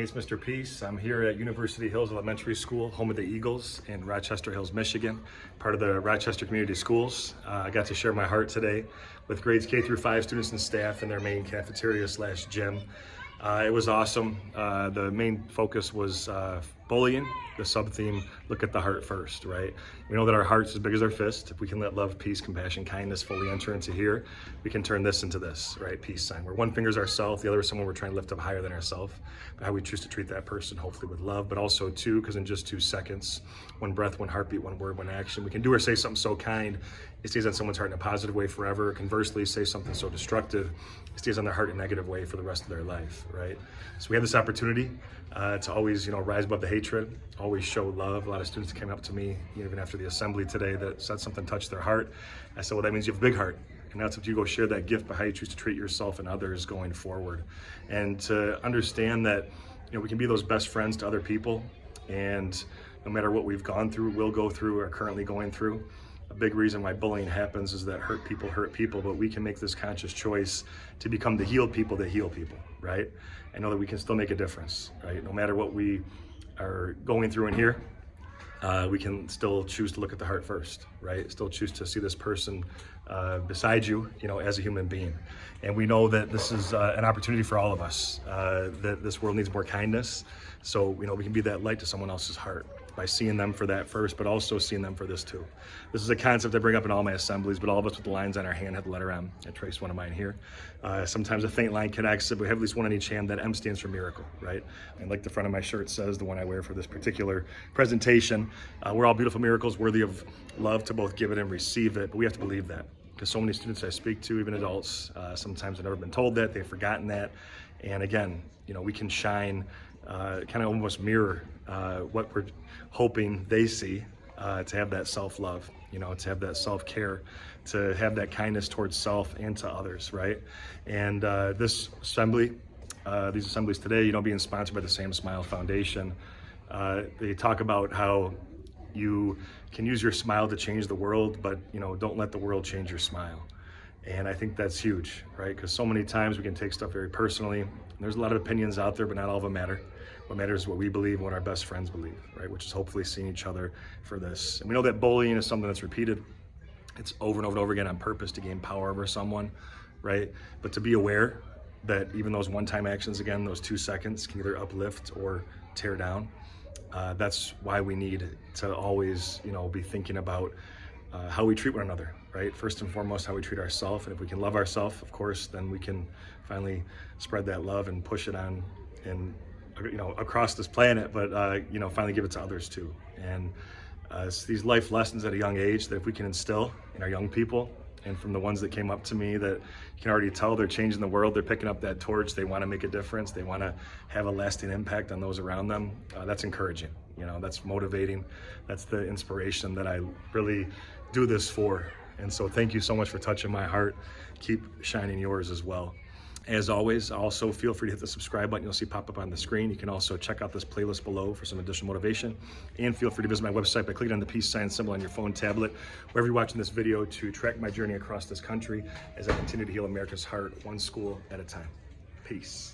It's Mr. Peace. I'm here at University Hills Elementary School, home of the Eagles in Rochester Hills, Michigan, part of the Rochester Community Schools. I got to share my heart today with grades K through 5 students and staff in their main cafeteria/gym. It was awesome. The main focus was bullying. The sub-theme, look at the heart first, right? We know that our heart's as big as our fist. If we can let love, peace, compassion, kindness fully enter into here, we can turn this into this, right? Peace sign. Where one finger's ourself, the other is someone we're trying to lift up higher than ourselves. How we choose to treat that person, hopefully with love, but also too, because in just 2 seconds, one breath, one heartbeat, one word, one action, we can do or say something so kind, it stays on someone's heart in a positive way forever. Conversely, say something so destructive, it stays on their heart in a negative way for the rest of their life, right? So we have this opportunity to always, rise above the hatred, always show love. A lot of students came up to me, even after the assembly today, that said something touched their heart. I said, well, that means you have a big heart. And that's up to you. Go share that gift by how you choose to treat yourself and others going forward. And to understand that, we can be those best friends to other people. And no matter what we've gone through, will go through, or are currently going through, a big reason why bullying happens is that hurt people, but we can make this conscious choice to become the healed people that heal people, right? And know that we can still make a difference, right? No matter what we are going through in here, we can still choose to look at the heart first, right? Still choose to see this person beside you, as a human being. And we know that this is an opportunity for all of us, that this world needs more kindness. So, we can be that light to someone else's heart by seeing them for that first, but also seeing them for this too. This is a concept I bring up in all my assemblies, but all of us with the lines on our hand have the letter M. I traced one of mine here. Sometimes a faint line connects it, but we have at least one on each hand. That M stands for miracle, right? And like the front of my shirt says, the one I wear for this particular presentation, we're all beautiful miracles worthy of love to both give it and receive it, but we have to believe that. Because so many students I speak to, even adults, sometimes have never been told that, they've forgotten that. And again, we can shine, kind of almost mirror what we're hoping they see, to have that self-love, to have that self-care, to have that kindness towards self and to others, right? And this assembly, these assemblies today, being sponsored by the Sam Smile Foundation, they talk about how you can use your smile to change the world, but don't let the world change your smile. And I think that's huge, right? Because so many times we can take stuff very personally. There's a lot of opinions out there, but not all of them matter. What matters is what we believe and what our best friends believe, right? Which is hopefully seeing each other for this. And we know that bullying is something that's repeated. It's over and over and over again on purpose to gain power over someone, right? But to be aware that even those one-time actions, again, those 2 seconds, can either uplift or tear down. That's why we need to always, be thinking about how we treat one another, right? First and foremost, how we treat ourselves. And if we can love ourselves, of course, then we can finally spread that love and push it on and, across this planet, but, finally give it to others too. And it's these life lessons at a young age that if we can instill in our young people, and from the ones that came up to me that you can already tell they're changing the world, they're picking up that torch, they want to make a difference, they want to have a lasting impact on those around them, that's encouraging, that's motivating, that's the inspiration that I really do this for. And so thank you so much for touching my heart. Keep shining yours as well. As always, also feel free to hit the subscribe button you'll see pop up on the screen. You can also check out this playlist below for some additional motivation. And feel free to visit my website by clicking on the peace sign symbol on your phone, tablet, wherever you're watching this video, to track my journey across this country as I continue to heal America's heart, one school at a time. Peace.